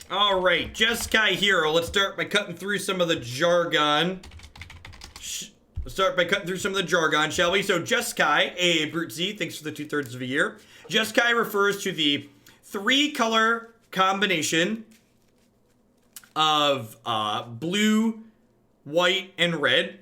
All right, Jeskai Hero. Let's start by cutting through some of the jargon. Shall we? So Jeskai, a Brute Z, thanks for the 2/3 of a year. Jeskai refers to the 3-color combination of blue, white, and red.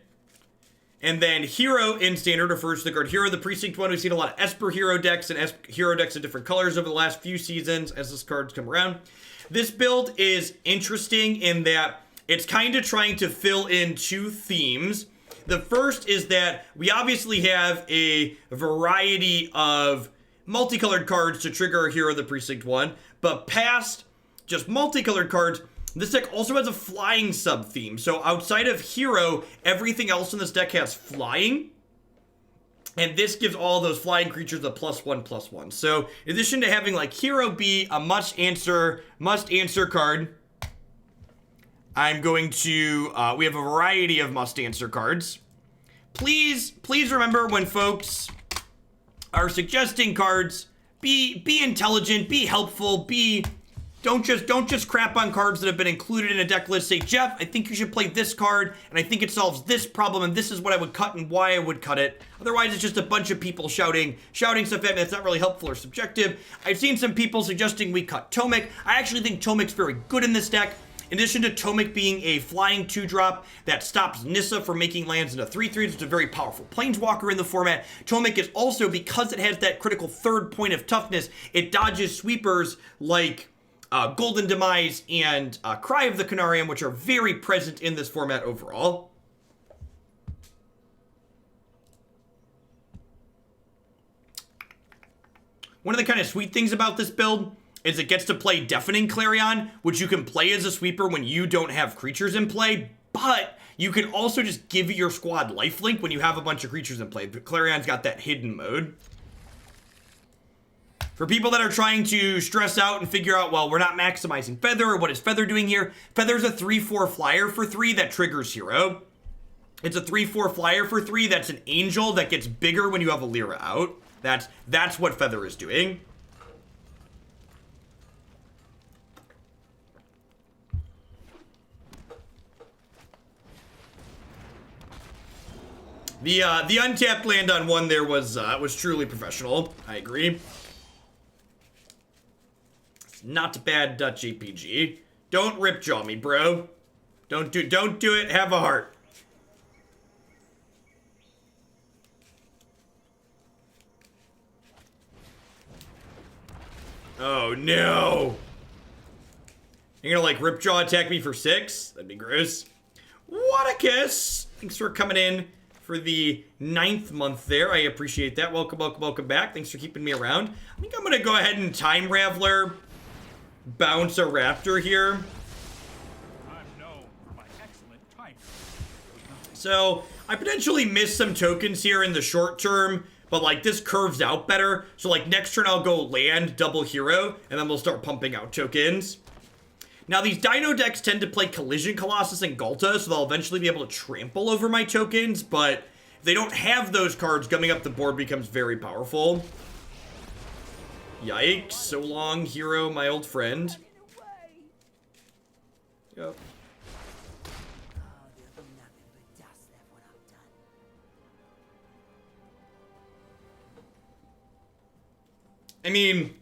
And then Hero in Standard refers to the card Hero of the Precinct One. We've seen a lot of Esper Hero decks and Hero decks of different colors over the last few seasons as this card's come around. This build is interesting in that it's kind of trying to fill in 2 themes. The first is that we obviously have a variety of multicolored cards to trigger a Hero of the Precinct One, but past just multicolored cards, this deck also has a flying sub-theme. So outside of Hero, everything else in this deck has flying. And this gives all those flying creatures a +1/+1. So in addition to having like Hero be a must answer card, I'm going to, we have a variety of must answer cards. Please remember when folks are suggesting cards, be intelligent, be helpful, don't just crap on cards that have been included in a deck list. Say, Jeff, I think you should play this card, and I think it solves this problem, and this is what I would cut and why I would cut it. Otherwise, it's just a bunch of people shouting stuff at me that's not really helpful or subjective. I've seen some people suggesting we cut Tomik. I actually think Tomik's very good in this deck. In addition to Tomik being a flying 2-drop that stops Nissa from making lands into 3/3, it's a very powerful planeswalker in the format. Tomik is also, because it has that critical 3rd point of toughness, it dodges sweepers like Golden Demise and Cry of the Canarium, which are very present in this format overall. One of the kind of sweet things about this build is it gets to play Deafening Clarion, which you can play as a sweeper when you don't have creatures in play, but you can also just give your squad lifelink when you have a bunch of creatures in play. Clarion's got that hidden mode. For people that are trying to stress out and figure out, well, we're not maximizing Feather, or what is Feather doing here? Feather's a 3/4 flyer for 3 that triggers Hero. It's a 3/4 flyer for 3 that's an angel that gets bigger when you have a Lyra out. That's what Feather is doing. The untapped land on 1 there was truly professional. I agree. Not bad Dutch APG. Don't ripjaw me, bro. Don't do it. Have a heart. Oh no. You're gonna like ripjaw attack me for 6? That'd be gross. What a kiss. Thanks for coming in for the 9th month there. I appreciate that. Welcome back. Thanks for keeping me around. I think I'm gonna go ahead and time Raveler. Bounce a raptor here. So I potentially miss some tokens here in the short term, but like this curves out better. So like next turn I'll go land, double Hero, and then we'll start pumping out tokens. Now these Dino decks tend to play Collision Colossus and Galta, so they'll eventually be able to trample over my tokens, but if they don't have those cards, gumming up the board becomes very powerful. Yikes, so long, Hero, my old friend. Yep. I mean,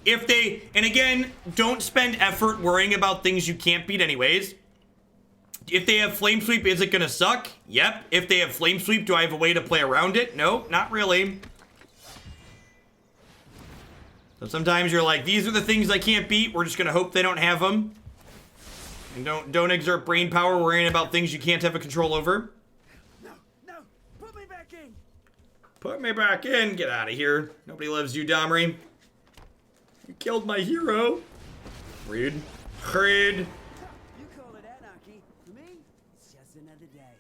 if they, and again, don't spend effort worrying about things you can't beat anyways. If they have Flame Sweep, is it gonna suck? Yep. If they have Flame Sweep, do I have a way to play around it? No, not really. So sometimes you're like, these are the things I can't beat. We're just gonna hope they don't have them. And don't exert brain power worrying about things you can't have a control over. No, put me back in. Put me back in. Get out of here. Nobody loves you, Domri. You killed my hero. Rude. Rude. You call it anarchy. For me, it's just another day.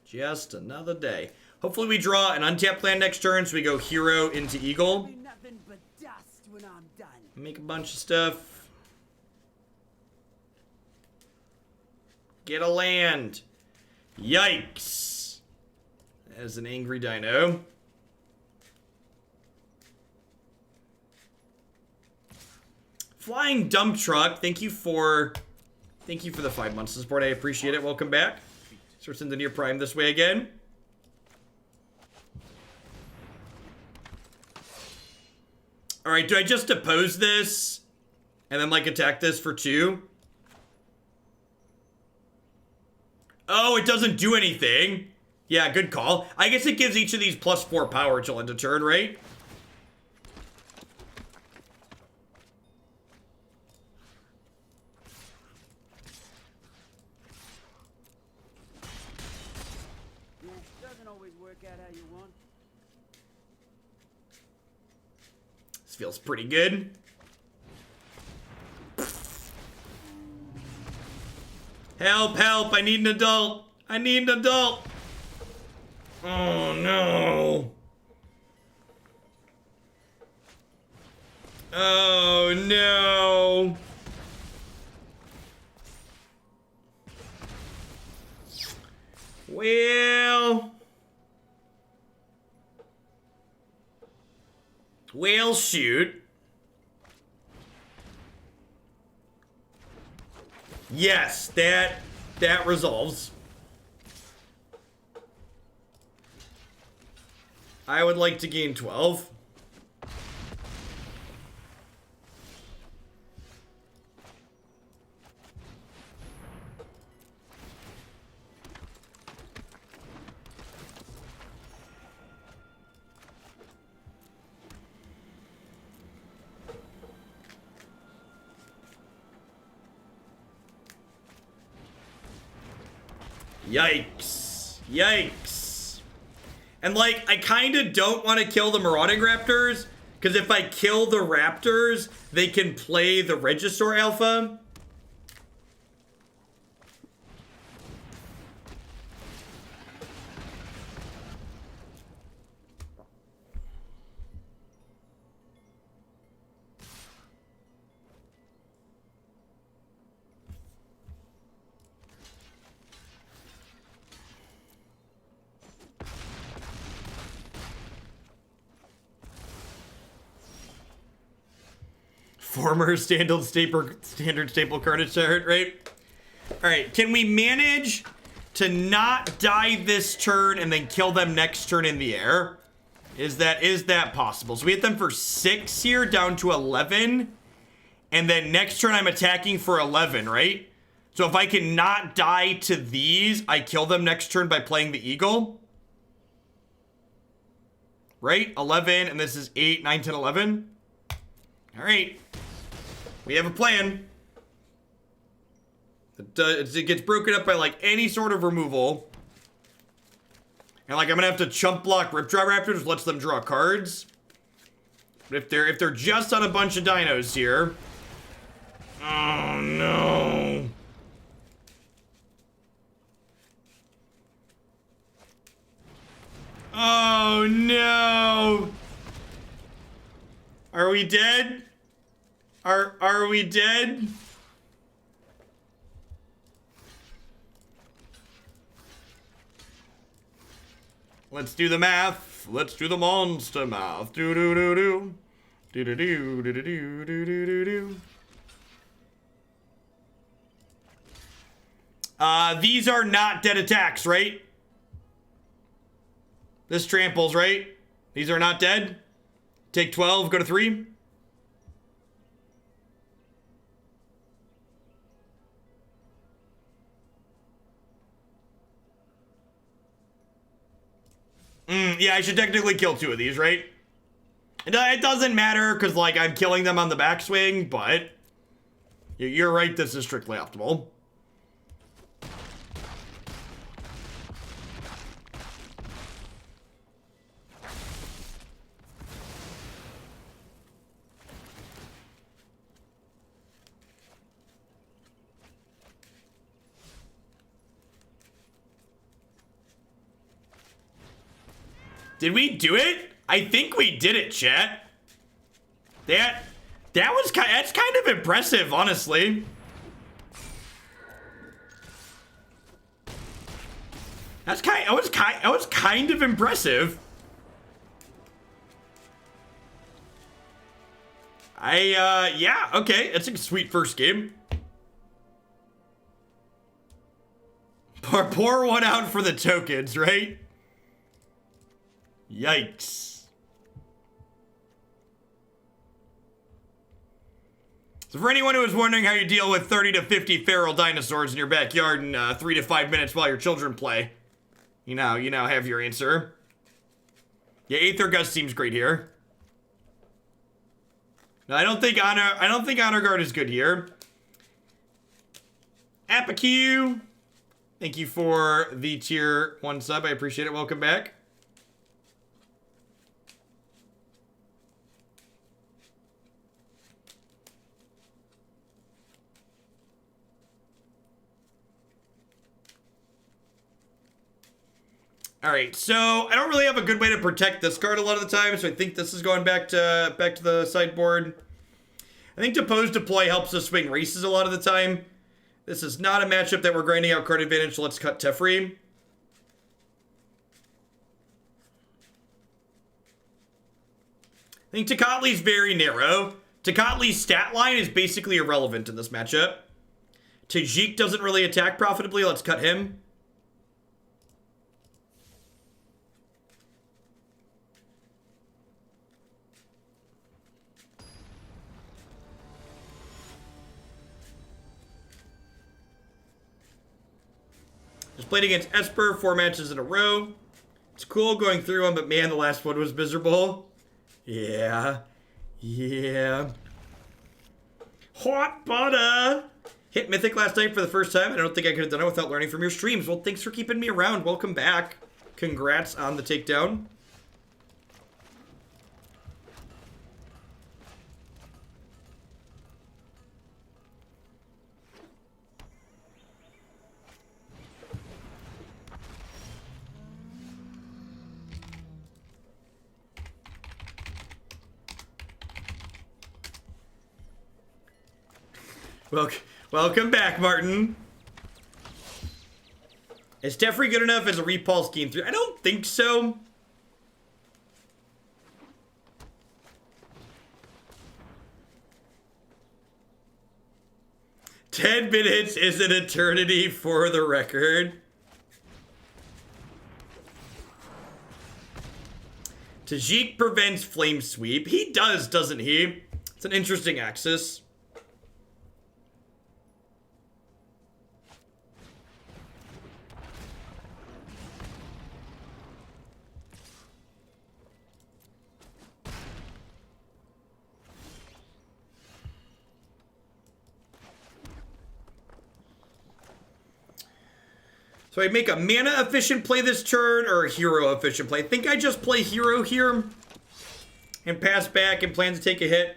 Just another day. Hopefully we draw an untapped land next turn, so we go Hero into Eagle. Be nothing but dust when I'm done. Make a bunch of stuff. Get a land. Yikes. As an angry dino. Flying Dump Truck, thank you for the 5 months of support. I appreciate it. Welcome back. Starts in the near prime this way again. Alright, do I just depose this? And then, like, attack this for 2? Oh, it doesn't do anything. Yeah, good call. I guess it gives each of these +4 power till end of turn, right? Yeah, doesn't always work out how you want. This feels pretty good. Help, help, I need an adult. I need an adult. Oh, no. Oh, no. Well, shoot. Yes, that resolves. I would like to gain 12. Yikes. Yikes. And, like, I kind of don't want to kill the Marauding Raptors, because if I kill the Raptors, they can play the Regisaur Alpha. Former standard staple Carnage chart, right? Alright, can we manage to not die this turn and then kill them next turn in the air? Is that possible? So we hit them for 6 here, down to 11. And then next turn I'm attacking for 11, right? So if I can not die to these, I kill them next turn by playing the Eagle. Right? 11, and this is 8, 9, 10, 11. Alright. We have a plan. It gets broken up by, like, any sort of removal. And, like, I'm gonna have to chump block Ripjaw Raptors, lets them draw cards. But if they're just on a bunch of dinos here. Oh, no. Oh, no. Are we dead? Are we dead? Let's do the math. Let's do the monster math. Do do do do. Do do do do do do do do do. These are not dead attacks, right? This tramples, right? These are not dead. Take 12, go to 3. Yeah, I should technically kill 2 of these, right? It doesn't matter, because, like, I'm killing them on the backswing, but you're right, this is strictly optimal. Did we do it? I think we did it, chat. That's kind of impressive, honestly. That was kind of impressive. Yeah, okay. It's a sweet first game. Pour one out for the tokens, right? Yikes. So for anyone who is wondering how you deal with 30 to 50 feral dinosaurs in your backyard in 3 to 5 minutes while your children play, you now have your answer. Yeah, Aether Gust seems great here. No, I don't think Honor Guard is good here. Apiq, thank you for the tier 1 sub. I appreciate it. Welcome back. All right, so I don't really have a good way to protect this card a lot of the time, so I think this is going back to the sideboard. I think Depose Deploy helps us swing races a lot of the time. This is not a matchup that we're grinding out card advantage, so let's cut Teferi. I think Tecatli's very narrow. Tecatli's stat line is basically irrelevant in this matchup. Tajic doesn't really attack profitably, let's cut him. Just played against Esper 4 matches in a row. It's cool going through them, but man, the last one was miserable. Yeah. Hot butter! Hit Mythic last night for the first time, and I don't think I could have done it without learning from your streams. Well, thanks for keeping me around. Welcome back. Congrats on the takedown. Welcome back, Martin. Is Teferi good enough as a repulse game 3? I don't think so. "10 minutes is an eternity," for the record. Tajic prevents Flame Sweep. He does, doesn't he? It's an interesting axis. So I make a mana efficient play this turn or a hero efficient play. I think I just play hero here and pass back and plan to take a hit.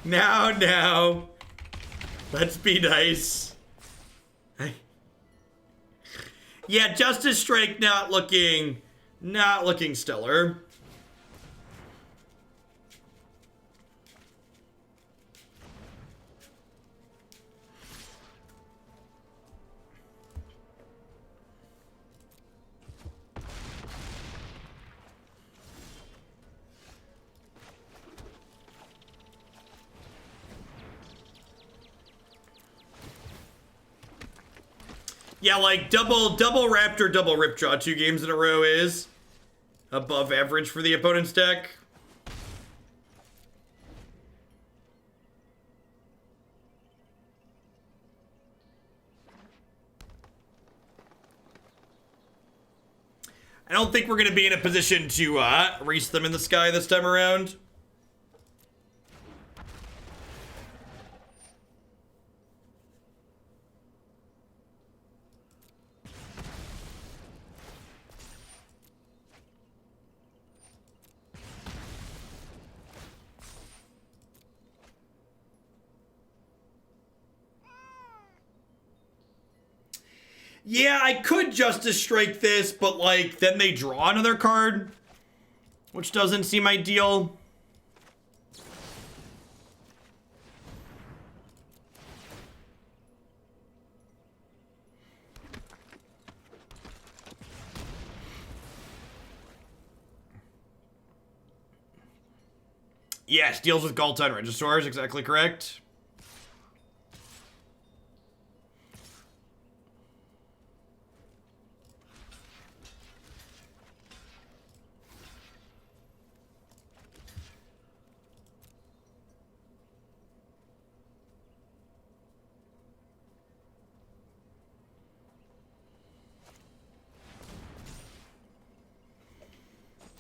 Now, let's be nice. Yeah, Justice Strike not looking stellar. Yeah, like double Raptor, double Ripjaw 2 games in a row is above average for the opponent's deck. I don't think we're going to be in a position to race them in the sky this time around. Yeah, I could Justice Strike this, but, like, then they draw another card, which doesn't seem ideal. Yes, deals with Galton Registrars, exactly correct.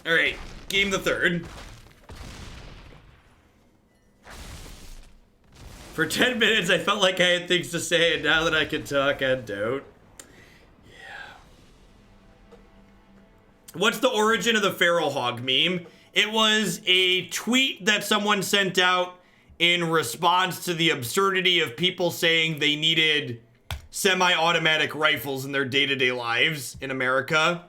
All right, game the third. For 10 minutes, I felt like I had things to say, and now that I can talk, I don't. Yeah. What's the origin of the feral hog meme? It was a tweet that someone sent out in response to the absurdity of people saying they needed semi-automatic rifles in their day-to-day lives in America.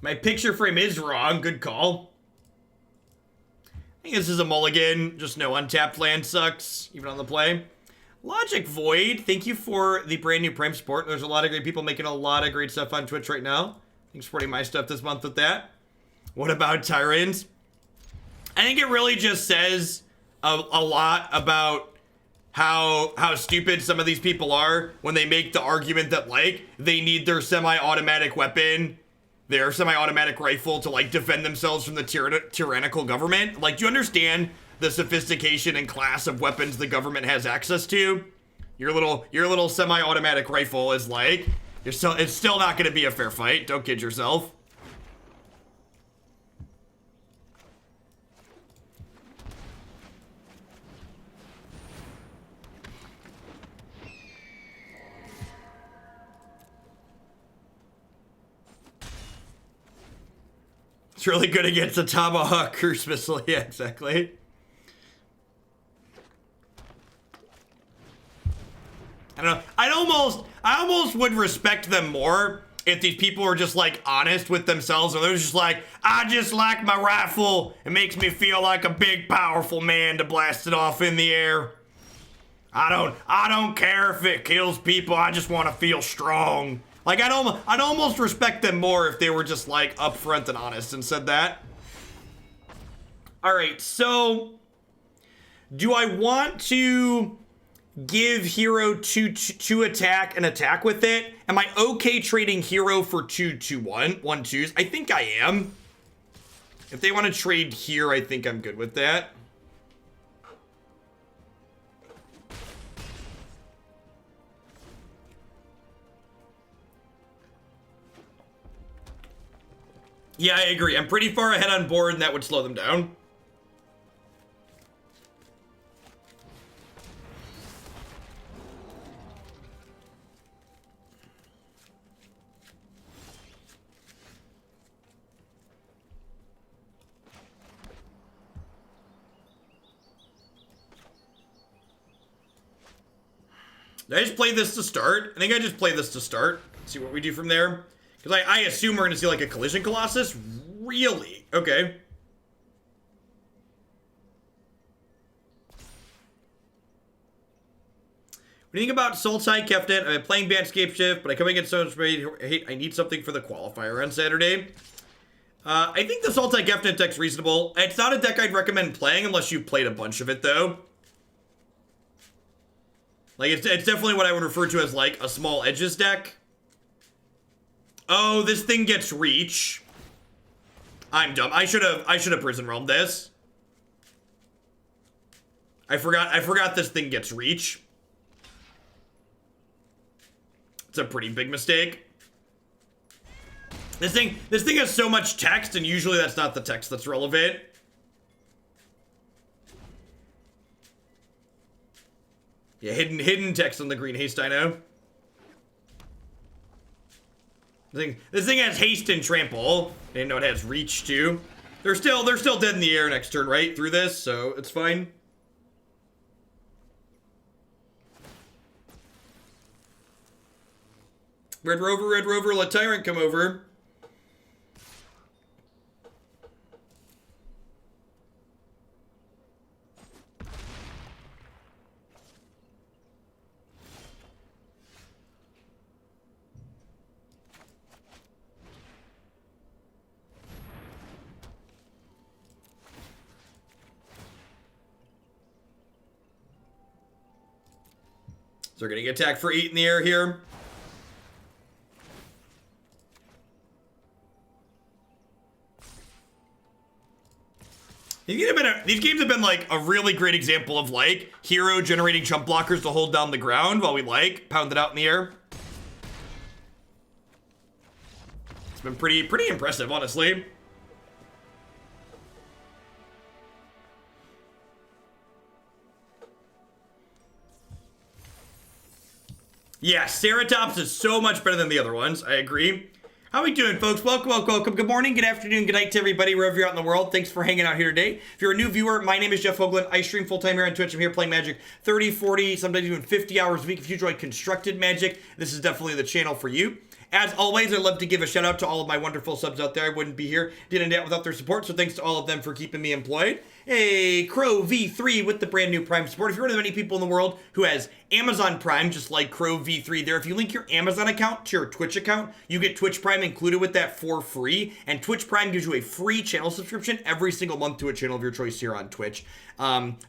My picture frame is wrong. Good call. I think this is a mulligan. Just no untapped land sucks, even on the play. Logic Void, thank you for the brand new Prime support. There's a lot of great people making a lot of great stuff on Twitch right now. Thanks for supporting my stuff this month with that. What about Tyrants? I think it really just says a lot about how stupid some of these people are when they make the argument that, like, they need their semi-automatic weapon, their semi-automatic rifle to, like, defend themselves from the tyrannical government. Like, do you understand the sophistication and class of weapons the government has access to? Your little semi-automatic rifle is like, it's still not going to be a fair fight. Don't kid yourself. It's really good against a Tomahawk cruise missile. Yeah, exactly. I don't know. I almost would respect them more if these people were just, like, honest with themselves, or they're just like, I just like my rifle. It makes me feel like a big, powerful man to blast it off in the air. I don't care if it kills people. I just want to feel strong. Like, I'd almost respect them more if they were just, like, upfront and honest and said that. All right, so do I want to give Hero two attack and attack with it? Am I okay trading Hero for 1/2s? I think I am. If they want to trade here, I think I'm good with that. Yeah, I agree. I'm pretty far ahead on board, and that would slow them down. Did I just play this to start? I think I just played this to start. See what we do from there. Because I assume we're going to see, like, a Collision Colossus? Really? Okay. What do you think about Sultai Kefnet? I'm playing Bandscape Shift, but I come against so much hate. I need something for the qualifier on Saturday. I think the Sultai Kefnet deck's reasonable. It's not a deck I'd recommend playing unless you've played a bunch of it, though. Like, it's definitely what I would refer to as, like, a small edges deck. Oh, this thing gets reach. I'm dumb. I should have Prison Realmed this. I forgot this thing gets reach. It's a pretty big mistake. This thing has so much text, and usually that's not the text that's relevant. Yeah, hidden text on the green haste, I know. This thing has haste and trample. I didn't know it has reach too. They're still dead in the air next turn, right? Through this, so it's fine. Red Rover, let Tyrant come over. So we're gonna get attacked for 8 in the air here. These games have been like a really great example of like hero generating chump blockers to hold down the ground while we like pound it out in the air. It's been pretty impressive, honestly. Yeah, Ceratops is so much better than the other ones. I agree. How we doing, folks? Welcome. Good morning, good afternoon, good night to everybody, wherever you're out in the world. Thanks for hanging out here today. If you're a new viewer, my name is Jeff Hoagland. I stream full-time here on Twitch. I'm here playing Magic 30, 40, sometimes even 50 hours a week. If you enjoy constructed Magic, this is definitely the channel for you. As always, I'd love to give a shout out to all of my wonderful subs out there. I wouldn't be here, didn't do without their support, so thanks to all of them for keeping me employed. Hey, Crow V3 with the brand new Prime support. If you're one of the many people in the world who has Amazon Prime, just like Crow V3 there, if you link your Amazon account to your Twitch account, you get Twitch Prime included with that for free. And Twitch Prime gives you a free channel subscription every single month to a channel of your choice here on Twitch.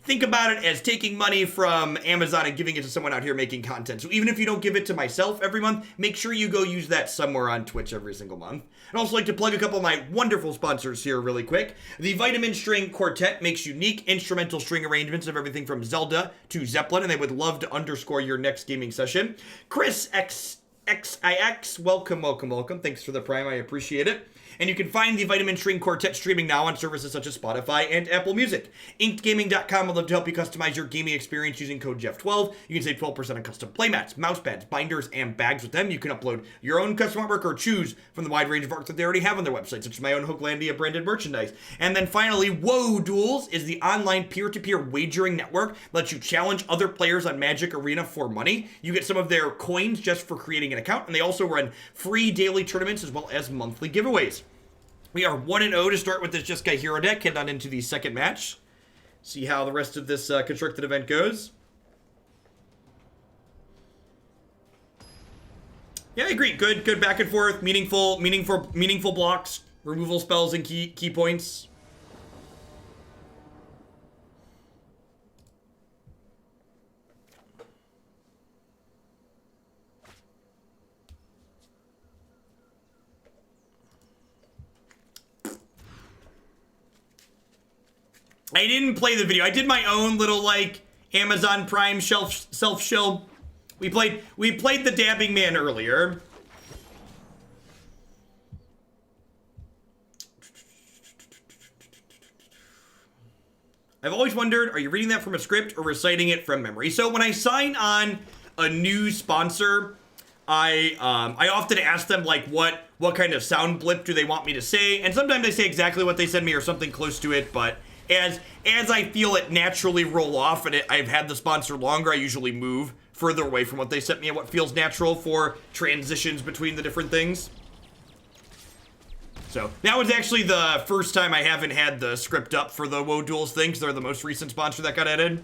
Think about it as taking money from Amazon and giving it to someone out here making content. So even if you don't give it to myself every month, make sure you go use that somewhere on Twitch every single month. I'd also like to plug a couple of my wonderful sponsors here really quick. The Vitamin String Quartet makes unique instrumental string arrangements of everything from Zelda to Zeppelin, and they would love to underscore your next gaming session. Chris XIX, welcome. Thanks for the Prime, I appreciate it. And you can find the Vitamin String Quartet streaming now on services such as Spotify and Apple Music. InkedGaming.com would love to help you customize your gaming experience using code Jeff12. You can save 12% on custom playmats, mousepads, binders, and bags with them. You can upload your own custom artwork or choose from the wide range of art that they already have on their website, such as my own Hoaglandia branded merchandise. And then finally, Whoa Duels is the online peer-to-peer wagering network that lets you challenge other players on Magic Arena for money. You get some of their coins just for creating an account, and they also run free daily tournaments as well as monthly giveaways. We are 1-0 to start with this Jeskai hero deck. Head on into the second match. See how the rest of this constructed event goes. Yeah, I agree. Good back and forth. Meaningful blocks. Removal spells and key points. I didn't play the video. I did my own little like Amazon Prime self-shill. We played the Dabbing Man earlier. I've always wondered, are you reading that from a script or reciting it from memory? So when I sign on a new sponsor, I often ask them like what kind of sound blip do they want me to say, and sometimes they say exactly what they send me or something close to it, but as I feel it naturally roll off and I've had the sponsor longer, I usually move further away from what they sent me and what feels natural for transitions between the different things. So that was actually the first time I haven't had the script up for the Woe Duels thing, because they're the most recent sponsor that got added.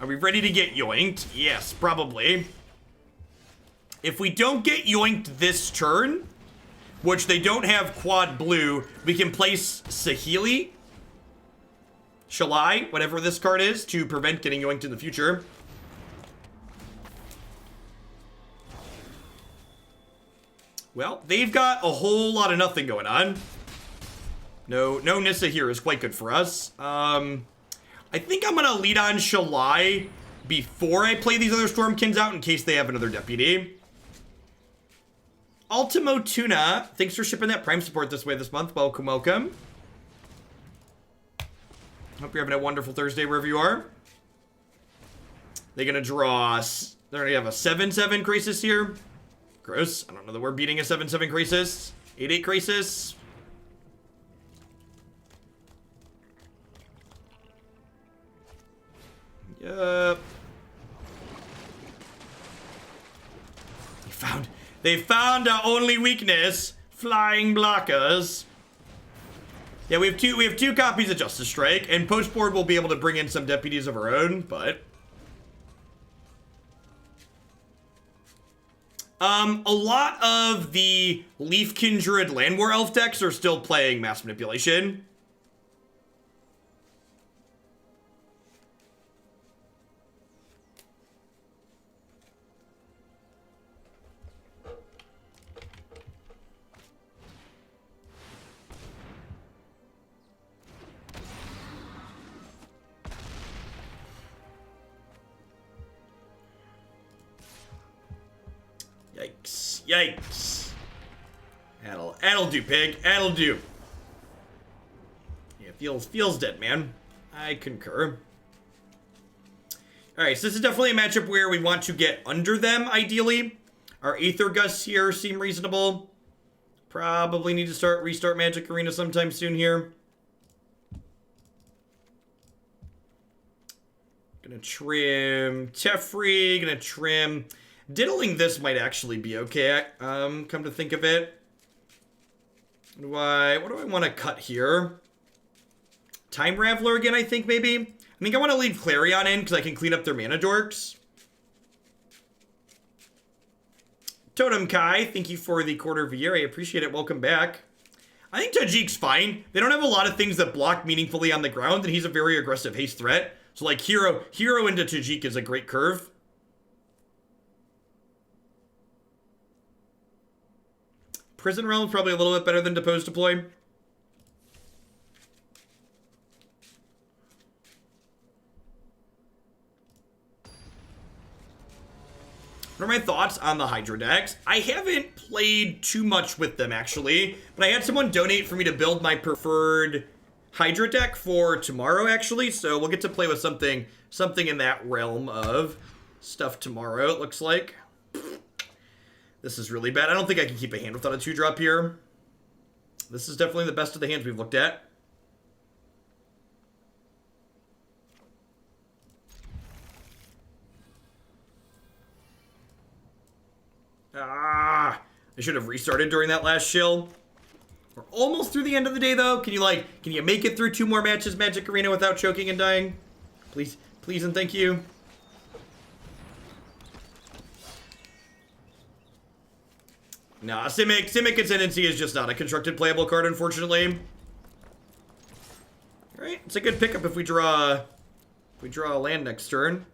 Are we ready to get yoinked? Yes, probably. If we don't get yoinked this turn, which they don't have quad blue, we can place Saheeli, Shalai, whatever this card is, to prevent getting yoinked in the future. Well, they've got a whole lot of nothing going on. No Nissa here is quite good for us. I think I'm gonna lead on Shalai before I play these other Stormkins out in case they have another Deputy. Ultimo Tuna, thanks for shipping that Prime support this way this month. Welcome. Hope you're having a wonderful Thursday wherever you are. They're gonna draw, they're gonna have a 7/7 Crisis here. Gross. I don't know that we're beating a 7-7 Crisis. 8-8 Crisis. Yup. They found our only weakness. Flying blockers. Yeah, we have two copies of Justice Strike, and post board we'll be able to bring in some deputies of our own, but a lot of the Leaf Kindred Land War Elf decks are still playing Mass Manipulation. Yikes. Yikes. That'll do, pig. That'll do. Yeah, feels dead, man. I concur. Alright, so this is definitely a matchup where we want to get under them, ideally. Our Aether Gusts here seem reasonable. Probably need to restart Magic Arena sometime soon here. Gonna trim Teferi, gonna trim... Diddling this might actually be okay, come to think of it. What do I want to cut here? Time Raveler again, I think, maybe? I think I want to leave Clarion in, because I can clean up their mana dorks. Totem Kai, thank you for the quarter of a year. I appreciate it. Welcome back. I think Tajic's fine. They don't have a lot of things that block meaningfully on the ground, and he's a very aggressive haste threat. So, like, Hero into Tajic is a great curve. Prison Realm's probably a little bit better than Depose Deploy. What are my thoughts on the Hydra decks? I haven't played too much with them, actually. But I had someone donate for me to build my preferred Hydra deck for tomorrow, actually. So we'll get to play with something in that realm of stuff tomorrow, it looks like. This is really bad. I don't think I can keep a hand without a 2-drop here. This is definitely the best of the hands we've looked at. I should have restarted during that last shill. We're almost through the end of the day, though. Can you make it through 2 more matches, Magic Arena, without choking and dying? Please, please and thank you. Nah, Simic Ascendancy is just not a constructed playable card, unfortunately. Alright, it's a good pickup if we draw a land next turn.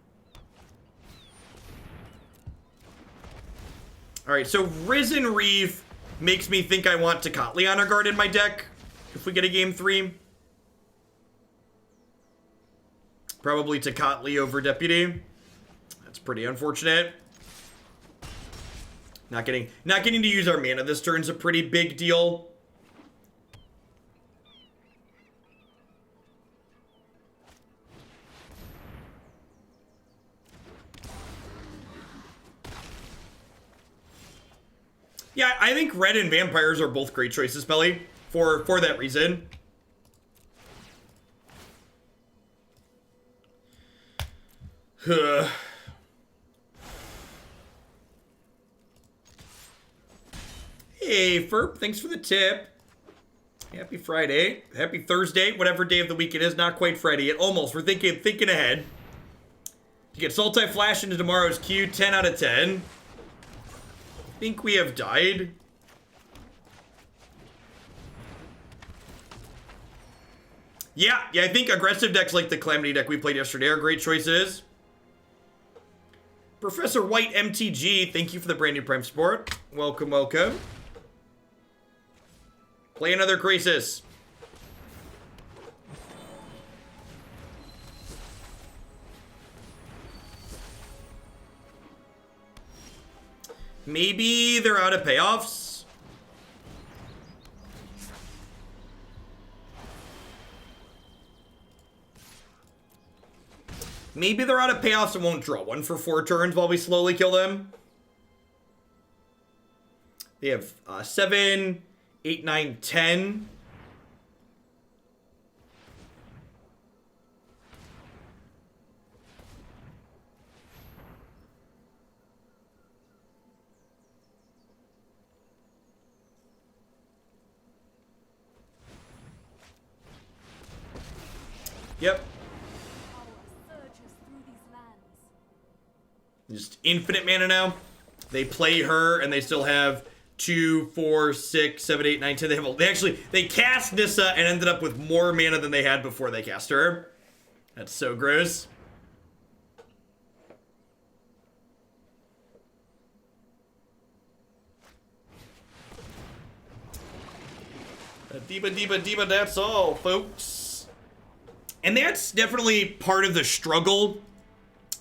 Alright, so Risen Reef makes me think I want Tecatli Honor Guard in my deck if we get a game 3. Probably Tecatli over Deputy. That's pretty unfortunate. Not getting to use our mana this turn is a pretty big deal. Yeah, I think red and vampires are both great choices, Pelly, for that reason. Hey, Ferp, thanks for the tip. Happy Friday. Happy Thursday, whatever day of the week it is. Not quite Friday yet. Almost. We're thinking ahead. You get Sultai Flash into tomorrow's queue. 10 out of 10. I think we have died. Yeah, I think aggressive decks like the Calamity deck we played yesterday are great choices. Professor White MTG, thank you for the brand new Prime support. Welcome, welcome. Play another Crisis. Maybe they're out of payoffs. Maybe they're out of payoffs and won't draw one for 4 turns while we slowly kill them. They have 7, 8, 9, 10. Yep. Just infinite mana now. They play her, and they still have 2, 4, 6, 7, 8, 9, 10. They cast Nissa and ended up with more mana than they had before they cast her. That's so gross. Diva, that's all, folks. And that's definitely part of the struggle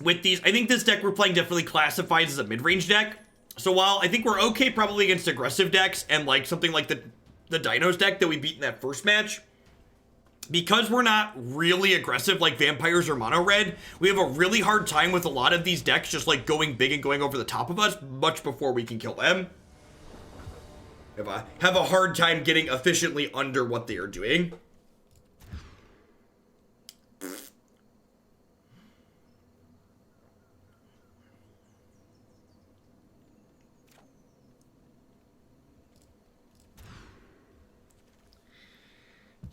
with these. I think this deck we're playing definitely classifies as a mid-range deck. So while I think we're okay probably against aggressive decks and like something like the Dinos deck that we beat in that first match, because we're not really aggressive like vampires or mono red, we have a really hard time with a lot of these decks just like going big and going over the top of us much before we can kill them. Have a hard time getting efficiently under what they are doing.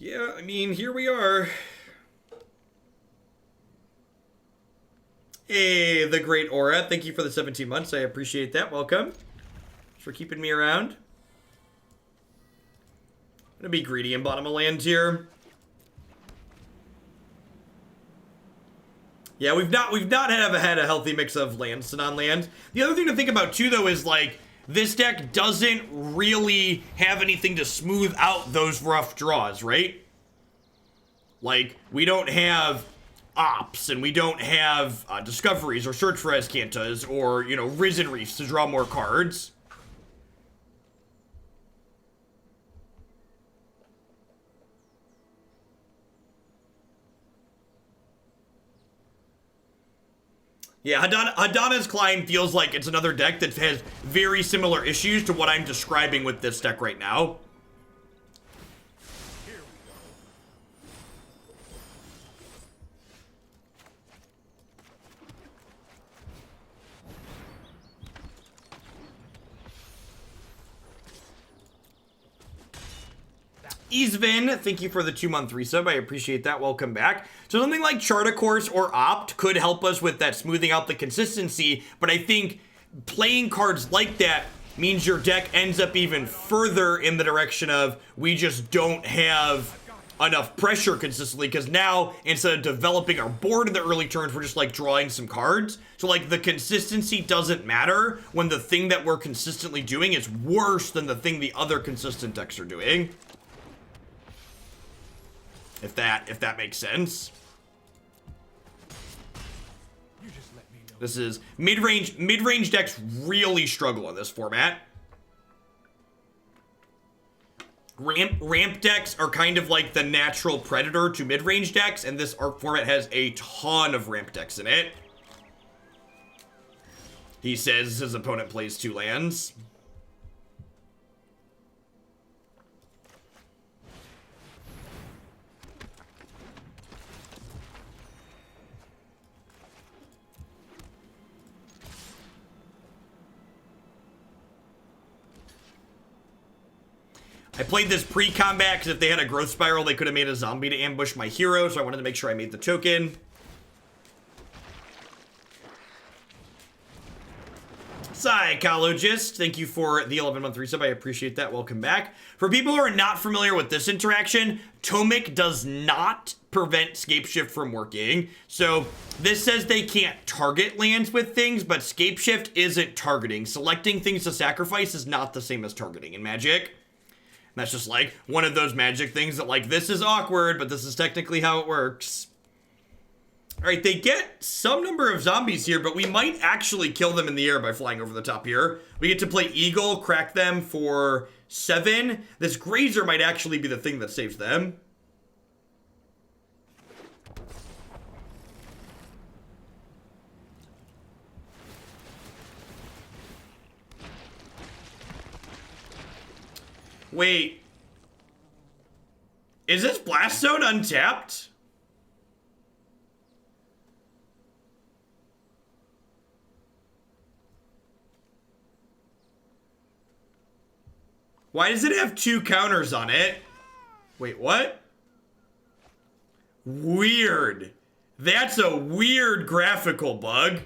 Yeah, I mean, here we are. Hey, the great Aura. Thank you for the 17 months. I appreciate that. Welcome. Thanks for keeping me around. I'm gonna be greedy in bottom of land here. Yeah, we've not had a healthy mix of lands to non-land. The other thing to think about too, though, is like this deck doesn't really have anything to smooth out those rough draws, right? Like we don't have ops, and we don't have discoveries or search for Azcantas or Risen Reefs to draw more cards. Yeah, Hadana's Climb feels like it's another deck that has very similar issues to what I'm describing with this deck right now. Easvin, thank you for the 2-month resub. I appreciate that. Welcome back. So something like Chart a Course or Opt could help us with that smoothing out the consistency, but I think playing cards like that means your deck ends up even further in the direction of we just don't have enough pressure consistently, because now instead of developing our board in the early turns, we're just like drawing some cards. So like the consistency doesn't matter when the thing that we're consistently doing is worse than the thing the other consistent decks are doing. If that makes sense. You just let me know. This is mid-range decks really struggle in this format. Ramp decks are kind of like the natural predator to mid-range decks, and this format has a ton of ramp decks in it. He says his opponent plays 2 lands. I played this pre-combat because if they had a growth spiral, they could have made a zombie to ambush my hero, so I wanted to make sure I made the token. Psychologist, thank you for the 11-month resub. I appreciate that. Welcome back. For people who are not familiar with this interaction, Tomik does not prevent Scapeshift from working. So this says they can't target lands with things, but Scapeshift isn't targeting. Selecting things to sacrifice is not the same as targeting in Magic. That's just like one of those Magic things that like, this is awkward, but this is technically how it works. All right, they get some number of zombies here, but we might actually kill them in the air by flying over the top here. We get to play Eagle, crack them for 7. This Grazer might actually be the thing that saves them. Wait. Is this Blast Zone untapped? Why does it have 2 counters on it? Wait, what? Weird. That's a weird graphical bug.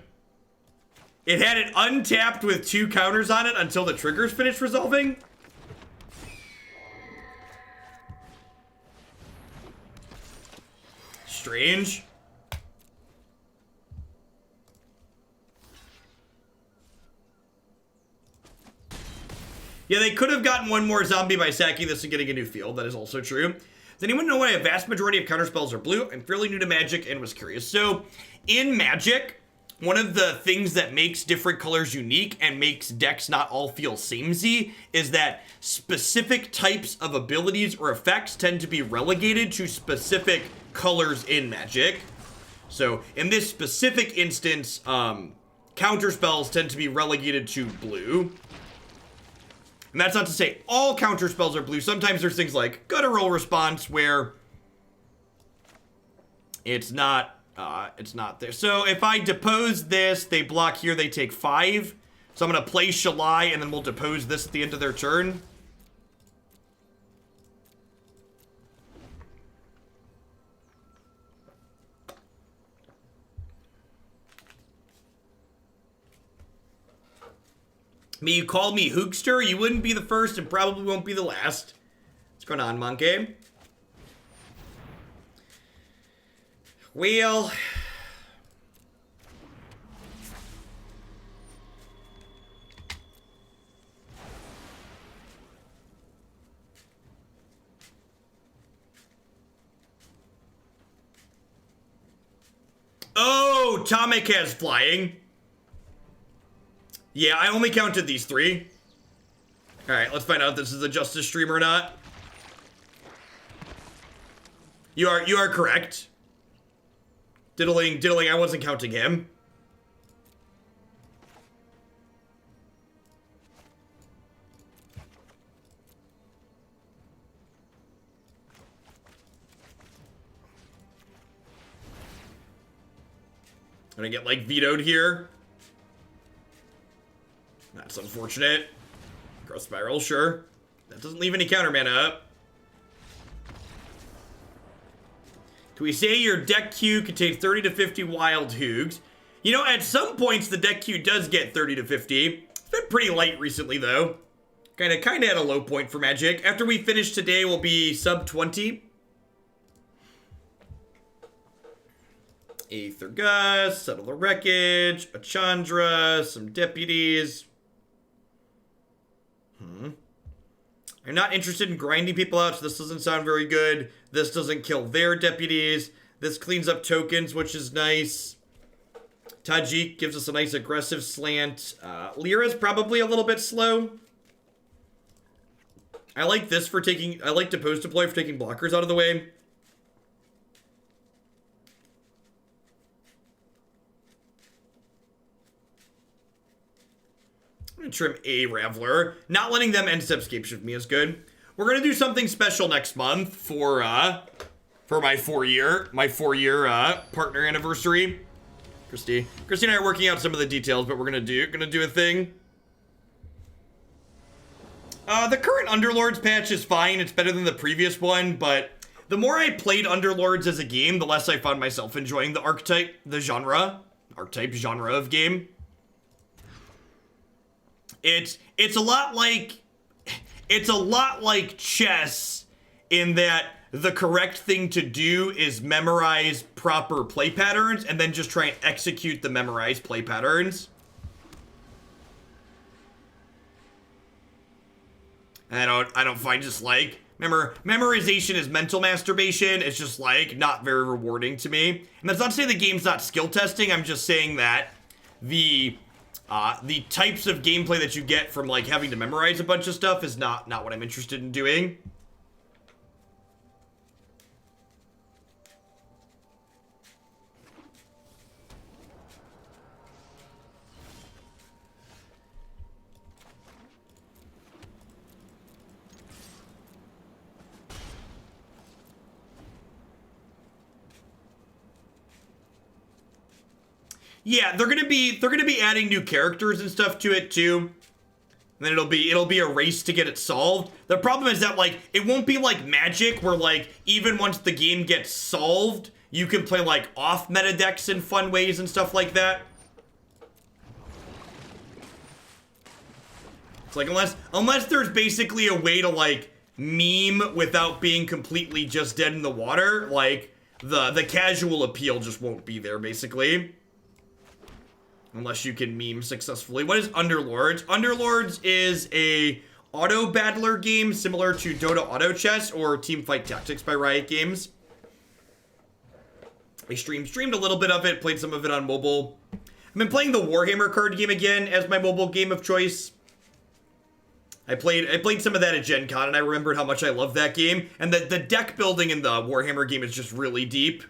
It had it untapped with 2 counters on it until the triggers finished resolving? Strange. Yeah, they could have gotten one more zombie by sacking this and getting a new field. That is also true. Does anyone know why a vast majority of counterspells are blue? I'm fairly new to Magic and was curious. So, in Magic, one of the things that makes different colors unique and makes decks not all feel samey is that specific types of abilities or effects tend to be relegated to specific colors in Magic. So, in this specific instance, counterspells tend to be relegated to blue. And that's not to say all counterspells are blue. Sometimes there's things like Guttural Response where it's not there. So if I depose this, they block here, they take 5. So I'm going to play Shalai, and then we'll depose this at the end of their turn. You call me Hookster, you wouldn't be the first and probably won't be the last. What's going on, Monkey? Well... Oh, Tomik has flying. Yeah, I only counted these 3. Alright, let's find out if this is a Justice stream or not. You are correct. Diddling, I wasn't counting him. Gonna get, like, vetoed here. That's unfortunate. Growth Spiral, sure. That doesn't leave any counter mana up. Can we say your deck queue contains 30 to 50 wild Hoogs? You know, at some points the deck queue does get 30 to 50. It's been pretty light recently, though. Kinda at a low point for Magic. After we finish today, we'll be sub 20. Aether Gust, Settle the Wreckage, a Chandra, some Deputies. I'm not interested in grinding people out, so this doesn't sound very good. This doesn't kill their Deputies. This cleans up tokens, which is nice. Tajic gives us a nice aggressive slant. Lyra's probably a little bit slow. I like this for taking... I like Depose Deploy for taking blockers out of the way. I'm gonna trim a Raveler. Not letting them end stepscape shift me is good. We're gonna do something special next month for my 4-year partner anniversary. Christy and I are working out some of the details, but we're gonna do a thing. The current Underlords patch is fine. It's better than the previous one, but the more I played Underlords as a game, the less I found myself enjoying the archetype genre of game. It's a lot like chess in that the correct thing to do is memorize proper play patterns and then just try and execute the memorized play patterns. I don't find just like memorization is mental masturbation. It's just like not very rewarding to me. And that's not to say the game's not skill testing. I'm just saying that the types of gameplay that you get from like having to memorize a bunch of stuff is not what I'm interested in doing. Yeah, they're gonna be adding new characters and stuff to it too. And then it'll be a race to get it solved. The problem is that, like, it won't be like Magic, where, like, even once the game gets solved, you can play, like, off meta decks in fun ways and stuff like that. It's like, unless there's basically a way to, like, meme without being completely just dead in the water, like, the casual appeal just won't be there, basically. Unless you can meme successfully. What is Underlords? Underlords is a auto battler game similar to Dota Auto Chess or Teamfight Tactics by Riot Games. I streamed a little bit of it, played some of it on mobile. I've been playing the Warhammer card game again as my mobile game of choice. I played some of that at Gen Con, and I remembered how much I love that game. And the deck building in the Warhammer game is just really deep.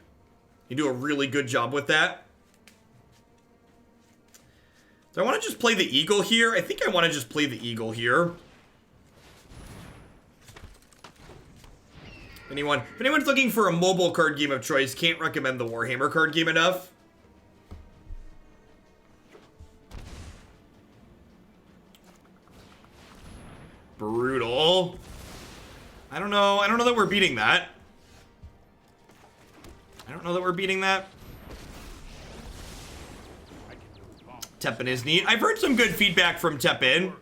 You do a really good job with that. So I want to just play the Eagle here. I think I want to just play the Eagle here. If anyone's looking for a mobile card game of choice, can't recommend the Warhammer card game enough. Brutal. I don't know that we're beating that. Tepin is neat. I've heard some good feedback from Tepin.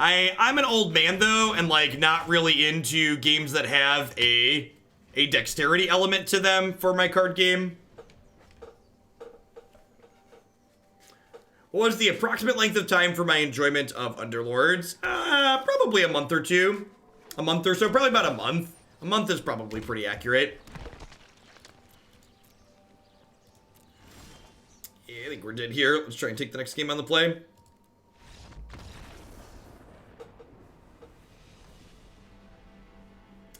I'm an old man though, and like not really into games that have a dexterity element to them for my card game. What was the approximate length of time for my enjoyment of Underlords? Probably a month or two. A month or so, probably about a month. A month is probably pretty accurate. Yeah, I think we're dead here. Let's try and take the next game on the play.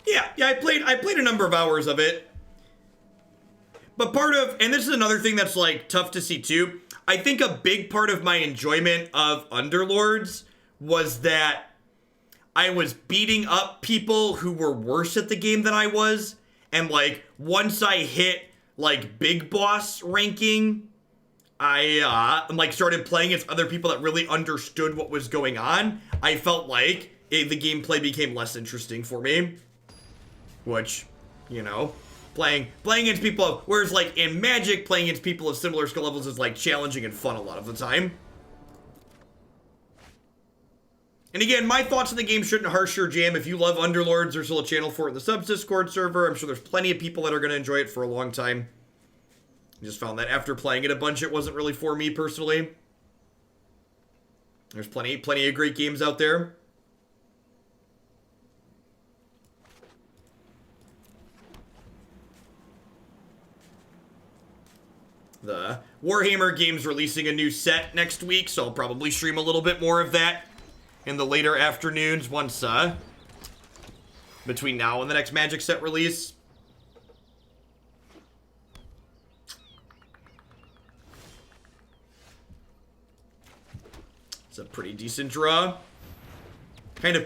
Yeah, I played a number of hours of it. But and this is another thing that's like tough to see too. I think a big part of my enjoyment of Underlords was that I was beating up people who were worse at the game than I was. And like, once I hit like big boss ranking, I like started playing against other people that really understood what was going on. I felt like the gameplay became less interesting for me. Which, you know, playing against people, whereas like in Magic, playing against people of similar skill levels is like challenging and fun a lot of the time. And again, my thoughts on the game shouldn't harsh your jam. If you love Underlords, there's still a channel for it in the subs Discord server. I'm sure there's plenty of people that are going to enjoy it for a long time. I just found that after playing it a bunch, it wasn't really for me personally. There's plenty of great games out there. The Warhammer game's releasing a new set next week, so I'll probably stream a little bit more of that in the later afternoons once, between now and the next Magic set release. It's a pretty decent draw. Kind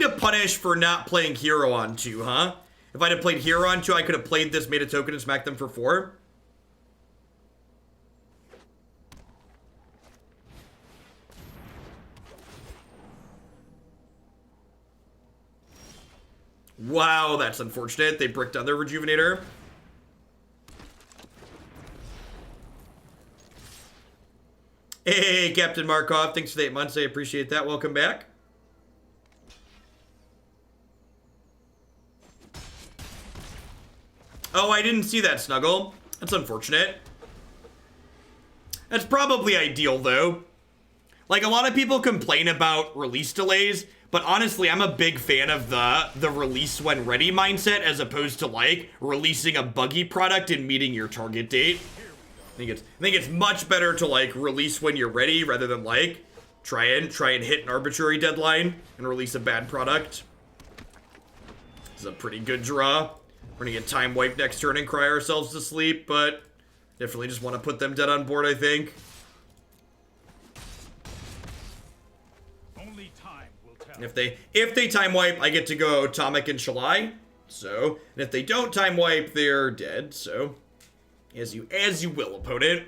of punished for not playing Hero on 2, huh? If I'd have played Hero on 2, I could have played this, made a token, and smacked them for 4. Wow, that's unfortunate. They bricked on their Rejuvenator. Hey, Captain Markov. Thanks for the 8 months. I appreciate that. Welcome back. Oh, I didn't see that, Snuggle. That's unfortunate. That's probably ideal, though. Like, a lot of people complain about release delays, but honestly, I'm a big fan of the release when ready mindset as opposed to, like, releasing a buggy product and meeting your target date. I think it's much better to, like, release when you're ready rather than, like, try and hit an arbitrary deadline and release a bad product. This is a pretty good draw. We're gonna get time wipe next turn and cry ourselves to sleep, but definitely just want to put them dead on board, I think. And if they time wipe, I get to go Tomik and Shalai. So, and if they don't time wipe, they're dead. So, As you will, opponent.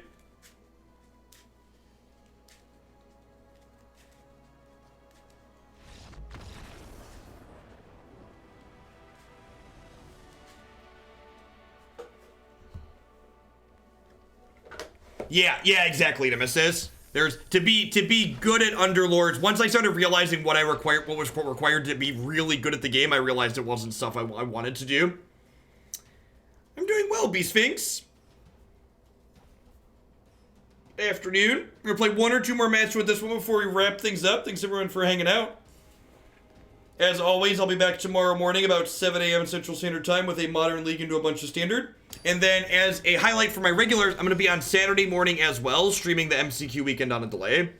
Yeah, exactly, Nemesis. There's to be good at Underlords. Once I started realizing what was required to be really good at the game, I realized it wasn't stuff I wanted to do. I'm doing well, B-Sphinx. Afternoon. We're gonna play 1 or 2 more matches with this one before we wrap things up. Thanks everyone for hanging out. As always, I'll be back tomorrow morning about 7 a.m. Central Standard Time with a Modern League into a bunch of Standard. And then as a highlight for my regulars, I'm going to be on Saturday morning as well, streaming the MCQ weekend on a delay.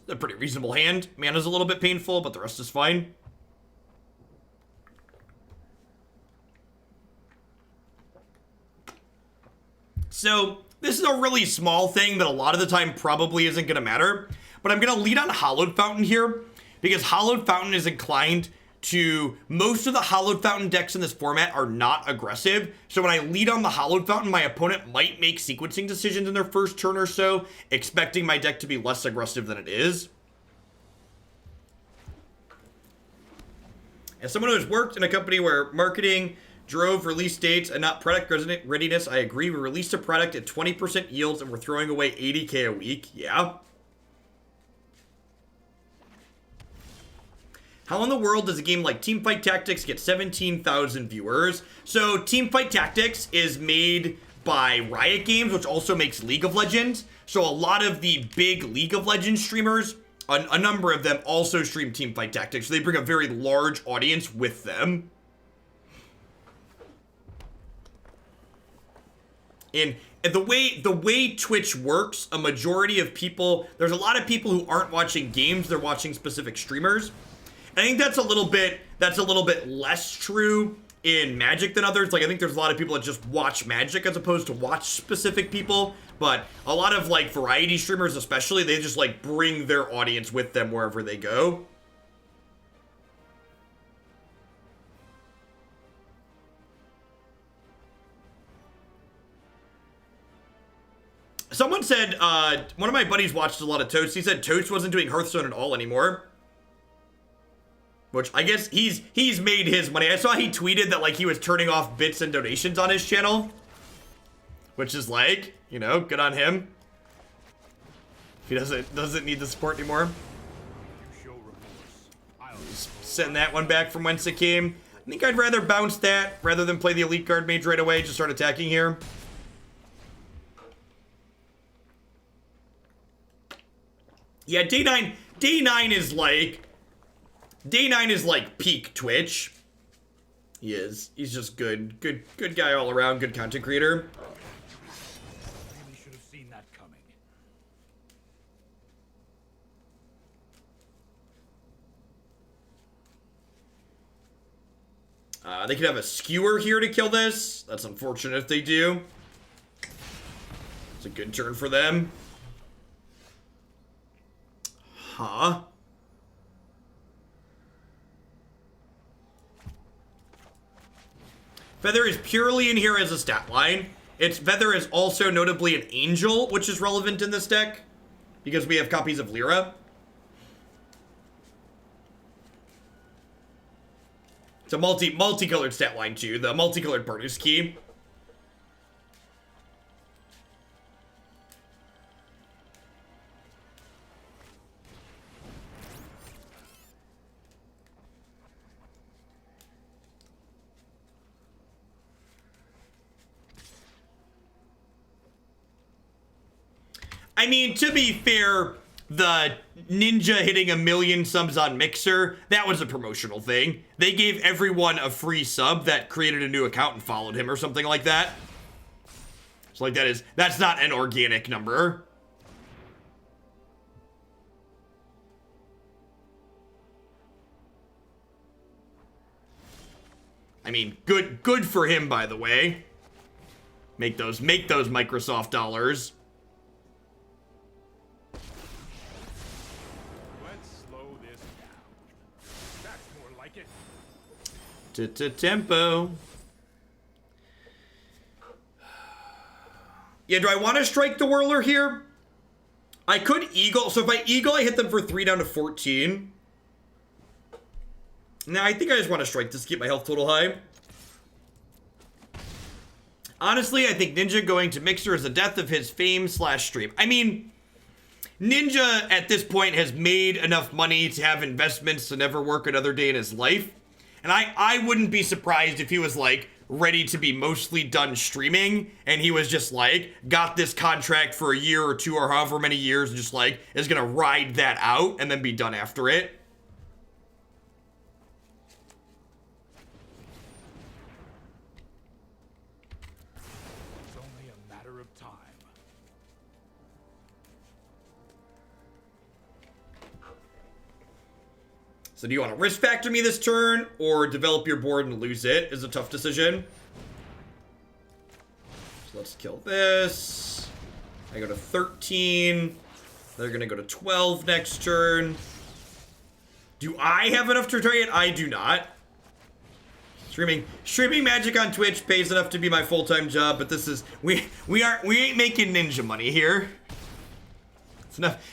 A pretty reasonable hand. Mana's a little bit painful, but the rest is fine. So, this is a really small thing that a lot of the time probably isn't going to matter. But I'm going to lead on Hallowed Fountain here, because Hallowed Fountain is inclined to... Most of the Hallowed Fountain decks in this format are not aggressive. So when I lead on the Hallowed Fountain, my opponent might make sequencing decisions in their first turn or so, expecting my deck to be less aggressive than it is. As someone who has worked in a company where marketing drove release dates and not product readiness, I agree. We released a product at 20% yields and we're throwing away 80k a week. Yeah. How in the world does a game like Teamfight Tactics get 17,000 viewers? So Teamfight Tactics is made by Riot Games, which also makes League of Legends. So a lot of the big League of Legends streamers, a number of them also stream Teamfight Tactics. So they bring a very large audience with them. And the way Twitch works, a majority of people, there's a lot of people who aren't watching games, they're watching specific streamers. I think that's a little bit less true in Magic than others. Like, I think there's a lot of people that just watch Magic as opposed to watch specific people. But a lot of, like, variety streamers especially, they just, like, bring their audience with them wherever they go. Someone said, one of my buddies watched a lot of Toast. He said Toast wasn't doing Hearthstone at all anymore. Which, I guess, he's made his money. I saw he tweeted that, like, he was turning off bits and donations on his channel. Which is, like, you know, good on him. If he doesn't need the support anymore. Just send that one back from whence it came. I think I'd rather bounce that rather than play the Elite Guardmage right away. Just start attacking here. Yeah, day 9 is like peak Twitch. He is. He's just good guy all around, good content creator. Really should have seen that coming. They could have a skewer here to kill this. That's unfortunate if they do. It's a good turn for them. Huh? Feather is purely in here as a stat line. Feather is also notably an angel, which is relevant in this deck because we have copies of Lyra. It's a multicolored stat line too, the multicolored Burnus key. I mean, to be fair, the ninja hitting 1 million subs on Mixer, that was a promotional thing. They gave everyone a free sub that created a new account and followed him or something like that. So like that's not an organic number. I mean, good for him, by the way. Make those Microsoft dollars. Let's slow this down. That's more like it. Tempo. Yeah, do I want to strike the Whirler here? I could Eagle. So if I Eagle, I hit them for 3 down to 14. Now, I think I just want to strike this to keep my health total high. Honestly, I think Ninja going to Mixer is the death of his fame/stream. I mean, Ninja at this point has made enough money to have investments to never work another day in his life. And I wouldn't be surprised if he was like ready to be mostly done streaming and he was just like got this contract for a year or 2 or however many years and just like is gonna ride that out and then be done after it. It's only a matter of time. So do you want to risk factor me this turn or develop your board and lose it is a tough decision. So let's kill this. I go to 13. They're going to go to 12 next turn. Do I have enough to target? I do not. Streaming Magic on Twitch pays enough to be my full-time job, but this is we ain't making ninja money here.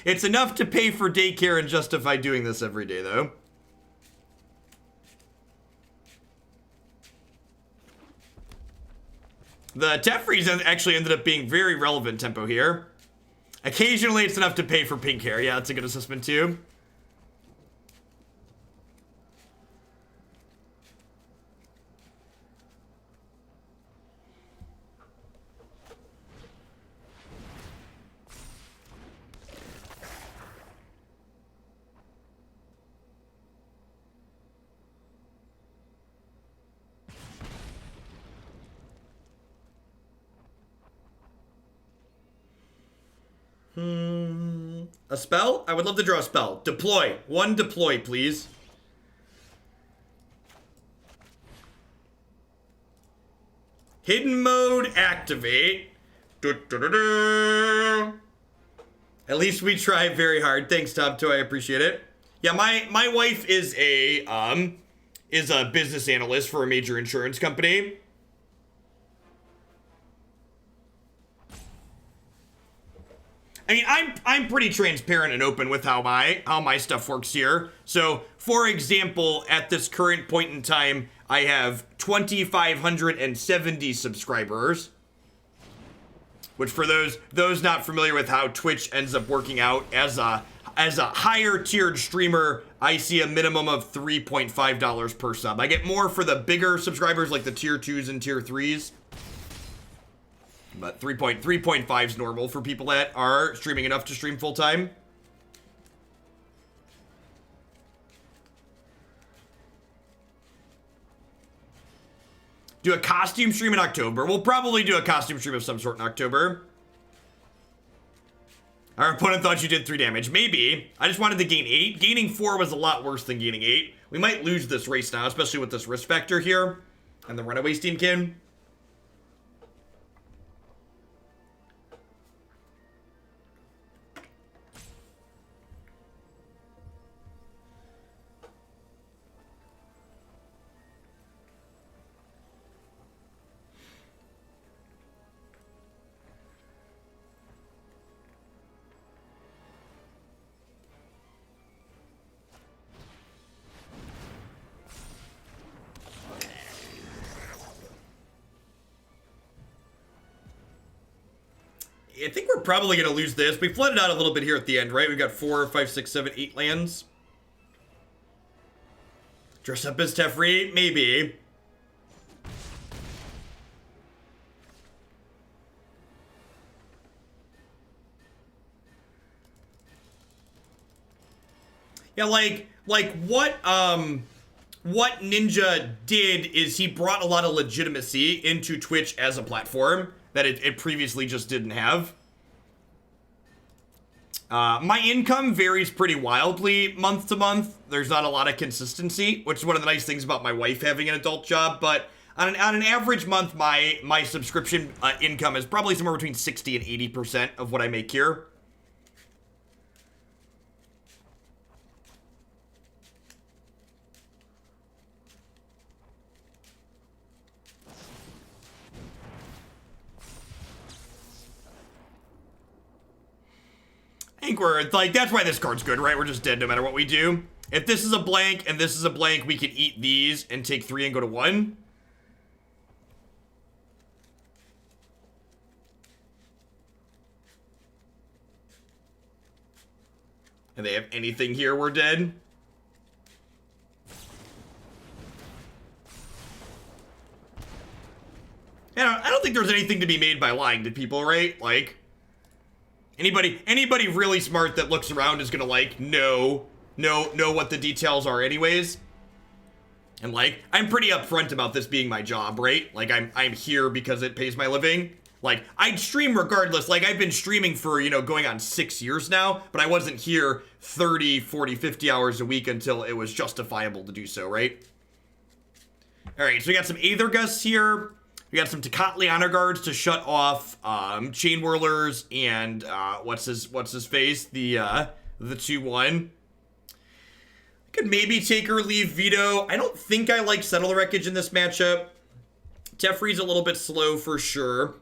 It's enough to pay for daycare and justify doing this every day though. The Teferi's actually ended up being very relevant tempo here. Occasionally it's enough to pay for pink hair. Yeah, that's a good assessment too. A spell? I would love to draw a spell. Deploy. 1 deploy, please. Hidden mode activate. At least we try very hard. Thanks, Tom2. I appreciate it. Yeah, my wife is a business analyst for a major insurance company. I mean, I'm pretty transparent and open with how my stuff works here. So, for example, at this current point in time, I have 2,570 subscribers. Which, for those not familiar with how Twitch ends up working out, as a higher tiered streamer, I see a minimum of $3.5 per sub. I get more for the bigger subscribers, like the tier 2s and tier 3s. But 3.5 is normal for people that are streaming enough to stream full time. Do a costume stream in October. We'll probably do a costume stream of some sort in October. Our opponent thought you did 3 damage. Maybe. I just wanted to gain 8. Gaining 4 was a lot worse than gaining 8. We might lose this race now, especially with this risk factor here. And the Runaway Steamkin. I think we're probably going to lose this. We flooded out a little bit here at the end, right? We've got 4, 5, 6, 7, 8 lands. Dress up as Teferi? Maybe. Yeah, like what Ninja did is he brought a lot of legitimacy into Twitch as a platform that it previously just didn't have. My income varies pretty wildly month to month. There's not a lot of consistency, which is one of the nice things about my wife having an adult job, but On an average month, my subscription income is probably somewhere between 60 and 80% of what I make here. I think we're, like, that's why this card's good, right? We're just dead no matter what we do. If this is a blank and this is a blank, we can eat these and take 3 and go to 1. And they have anything here, we're dead. I don't think there's anything to be made by lying to people, right? Like, anybody really smart that looks around is gonna, like, know what the details are anyways. And, like, I'm pretty upfront about this being my job, right? Like, I'm here because it pays my living. Like, I'd stream regardless. Like, I've been streaming for, you know, going on 6 years now, but I wasn't here 30, 40, 50 hours a week until it was justifiable to do so, right? Alright, so we got some Aether Gusts here. We got some Tecatli Honor Guards to shut off Chain Whirlers and what's his face? The 2/1. I could maybe take or leave Veto. I don't think I like Settle the Wreckage in this matchup. Teferi's a little bit slow for sure.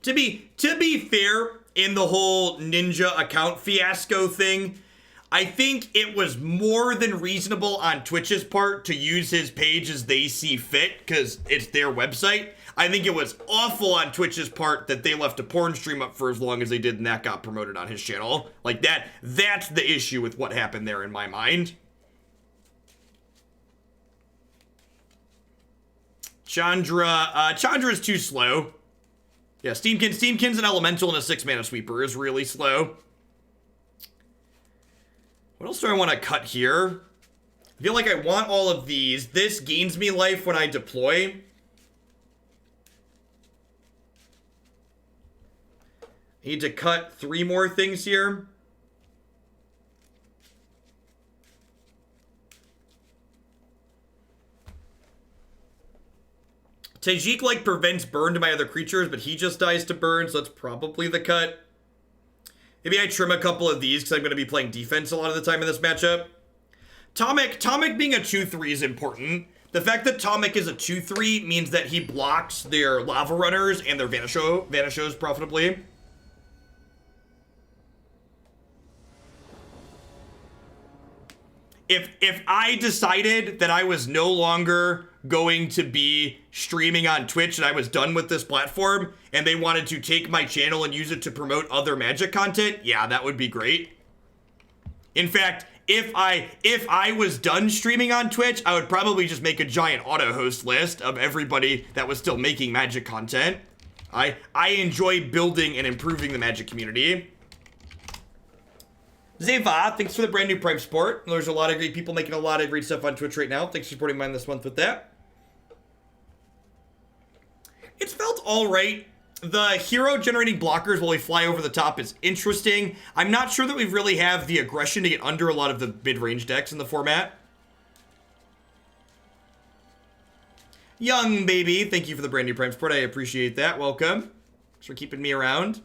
To be fair, in the whole ninja account fiasco thing, I think it was more than reasonable on Twitch's part to use his page as they see fit, because it's their website. I think it was awful on Twitch's part that they left a porn stream up for as long as they did and that got promoted on his channel. Like, that's the issue with what happened there in my mind. Chandra is too slow. Yeah, Steamkin's an elemental and a 6-mana sweeper is really slow. What else do I want to cut here? I feel like I want all of these. This gains me life when I deploy. I need to cut 3 more things here. Tajic, like, prevents burn to my other creatures, but he just dies to burn, so that's probably the cut. Maybe I trim a couple of these, because I'm going to be playing defense a lot of the time in this matchup. Tomik being a 2/3 is important. The fact that Tomik is a 2/3 means that he blocks their Lava Runners and their Vanishos profitably. If I decided that I was no longer going to be streaming on Twitch and I was done with this platform and they wanted to take my channel and use it to promote other Magic content, yeah, that would be great. In fact, if I was done streaming on Twitch, I would probably just make a giant auto host list of everybody that was still making Magic content. I enjoy building and improving the Magic community. Zeva, thanks for the brand new Prime support. There's a lot of great people making a lot of great stuff on Twitch right now. Thanks for supporting mine this month with that. It's felt alright. The hero generating blockers while we fly over the top is interesting. I'm not sure that we really have the aggression to get under a lot of the mid-range decks in the format. Young baby, thank you for the brand new Prime support. I appreciate that. Welcome. Thanks for keeping me around.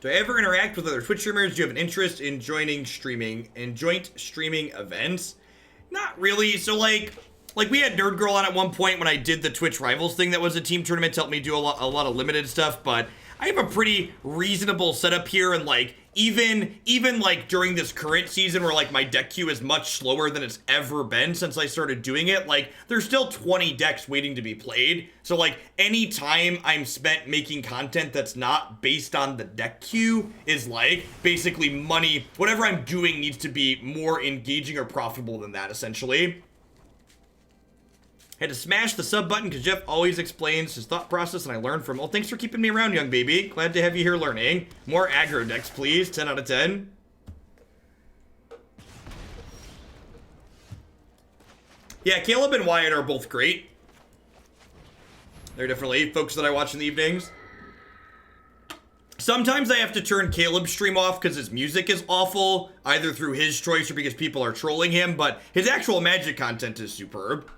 Do I ever interact with other Twitch streamers? Do you have an interest in joint streaming events? Not really. So, like, like we had Nerd Girl on at one point when I did the Twitch Rivals thing that was a team tournament to help me do a lot of limited stuff, but I have a pretty reasonable setup here, and like even like during this current season where like my deck queue is much slower than it's ever been since I started doing it, like there's still 20 decks waiting to be played. So like any time I'm spent making content that's not based on the deck queue is like basically money. Whatever I'm doing needs to be more engaging or profitable than that, essentially. Had to smash the sub button because Jeff always explains his thought process and I learned from him. Well, thanks for keeping me around, young baby. Glad to have you here learning. More aggro decks, please. 10 out of 10. Yeah, Caleb and Wyatt are both great. They're definitely folks that I watch in the evenings. Sometimes I have to turn Caleb's stream off because his music is awful, either through his choice or because people are trolling him, but his actual Magic content is superb.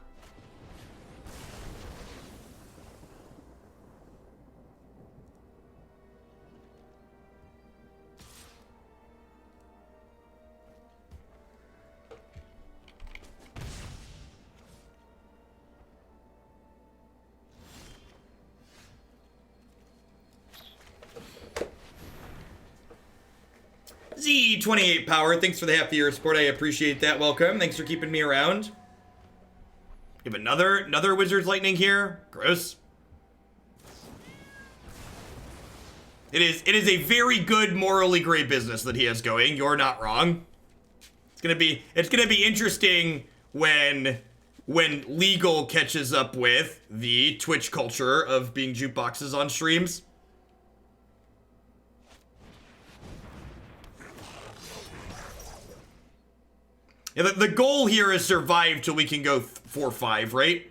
Z28 Power, thanks for the half year support. I appreciate that. Welcome. Thanks for keeping me around. You have another Wizard's Lightning here. Gross. It is a very good morally gray business that he has going. You're not wrong. It's gonna be interesting when legal catches up with the Twitch culture of being jukeboxes on streams. Yeah, the goal here is survive till we can go 4-5, right?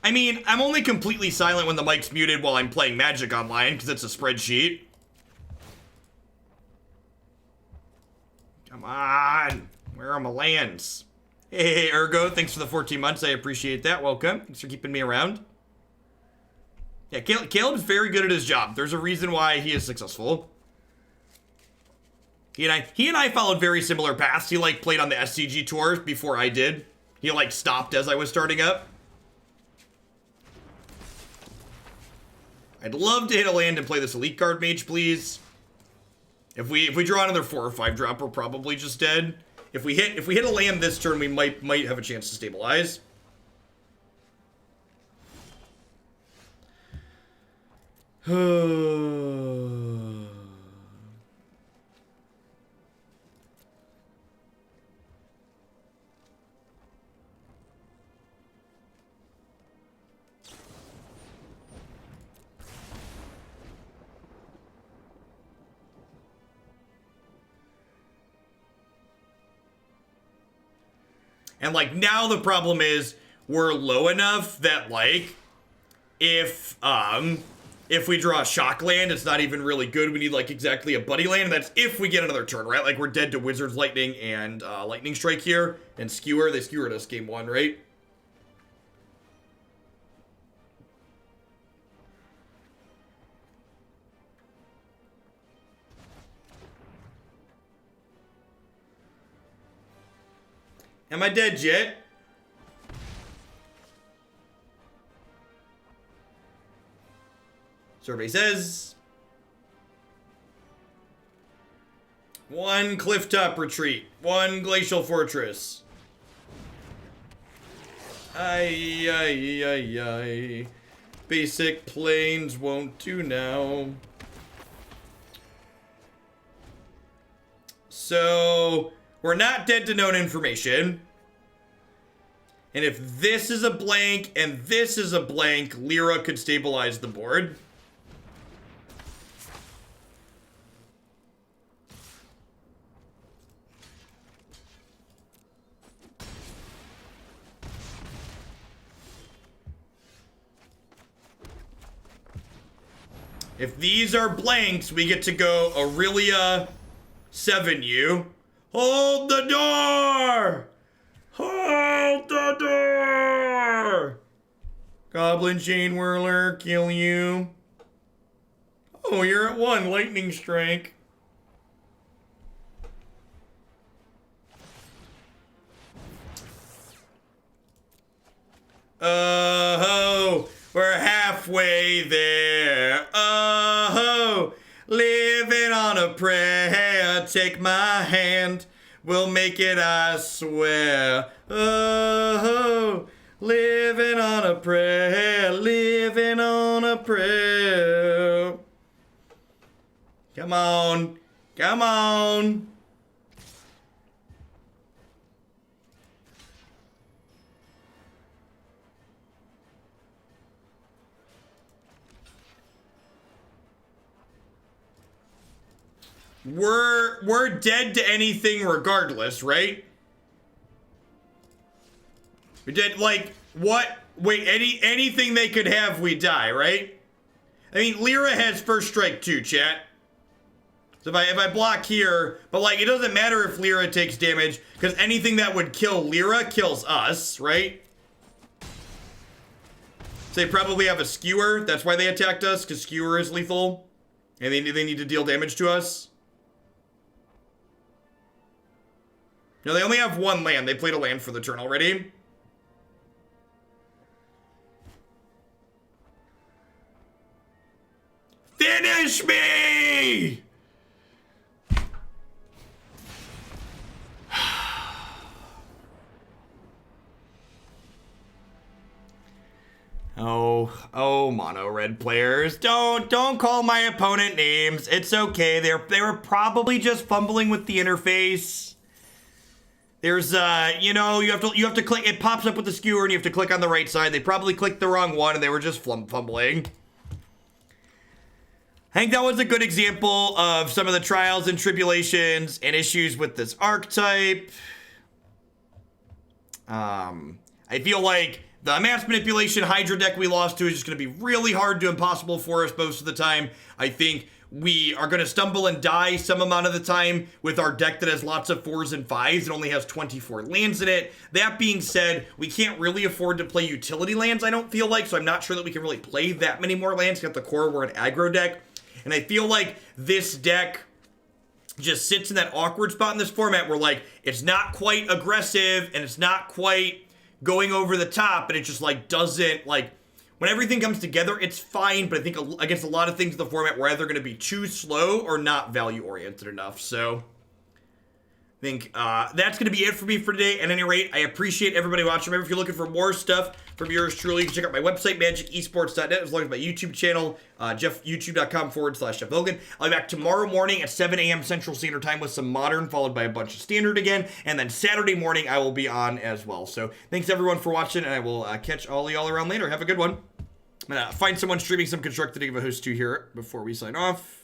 I mean, I'm only completely silent when the mic's muted while I'm playing Magic Online, because it's a spreadsheet. Come on. Where are my lands? Hey, Ergo, thanks for the 14 months. I appreciate that. Welcome. Thanks for keeping me around. Yeah, Caleb's very good at his job. There's a reason why he is successful. He and I followed very similar paths. He like played on the SCG tours before I did. He like stopped as I was starting up. I'd love to hit a land and play this Elite Guardmage, please. If we draw another 4 or 5 drop, we're probably just dead. If we hit a land this turn, we might have a chance to stabilize. And like now the problem is we're low enough that like if we draw a shock land, it's not even really good. We need like exactly a buddy land, and that's if we get another turn, right? Like we're dead to Wizard's Lightning and Lightning Strike here, and Skewer. They skewered us game 1, right? Am I dead yet? Survey says 1 Clifftop Retreat, 1 Glacial Fortress. Ay. Basic planes won't do now. So we're not dead to known information. And if this is a blank and this is a blank, Lyra could stabilize the board. If these are blanks, we get to go Aurelia 7U. Hold the door! Hold the door! Goblin Chain Whirler, kill you. Oh, you're at 1, Lightning Strike. halfway there. Oh, living on a prayer. Take my hand, we'll make it, I swear. Oh, living on a prayer, living on a prayer. Come on, come on. We're dead to anything regardless, right? We did, like, what? Wait, anything they could have, we die, right? I mean, Lyra has first strike too, chat. So if I block here, but like, it doesn't matter if Lyra takes damage, because anything that would kill Lyra kills us, right? So they probably have a skewer, that's why they attacked us, because skewer is lethal. And they need to deal damage to us. No, they only have one land. They played a land for the turn already. Finish me! Oh, mono red players. Don't call my opponent names. It's okay. They were probably just fumbling with the interface. There's, you know, you have to click, it pops up with the skewer and you have to click on the right side. They probably clicked the wrong one and they were just fumbling. I think that was a good example of some of the trials and tribulations and issues with this archetype. I feel like the mass manipulation Hydra deck we lost to is just going to be really hard to impossible for us most of the time. I think we are going to stumble and die some amount of the time with our deck that has lots of 4s and 5s and only has 24 lands in it. That being said, we can't really afford to play utility lands, I don't feel like, so I'm not sure that we can really play that many more lands. At the core, we're an aggro deck, and I feel like this deck just sits in that awkward spot in this format where, like, it's not quite aggressive and it's not quite going over the top, and it just, like, doesn't, like, when everything comes together, it's fine, but I think against a lot of things in the format, we're either going to be too slow or not value-oriented enough. So I think that's going to be it for me for today. At any rate, I appreciate everybody watching. Remember, if you're looking for more stuff from yours truly, you can check out my website, magicesports.net, as well as my YouTube channel, youtube.com/Jeff Hogan. I'll be back tomorrow morning at 7 a.m. Central Standard Time with some Modern, followed by a bunch of Standard again. And then Saturday morning, I will be on as well. So thanks, everyone, for watching, and I will catch all y'all around later. Have a good one. I'm going to find someone streaming some Constructed to give a host to here before we sign off.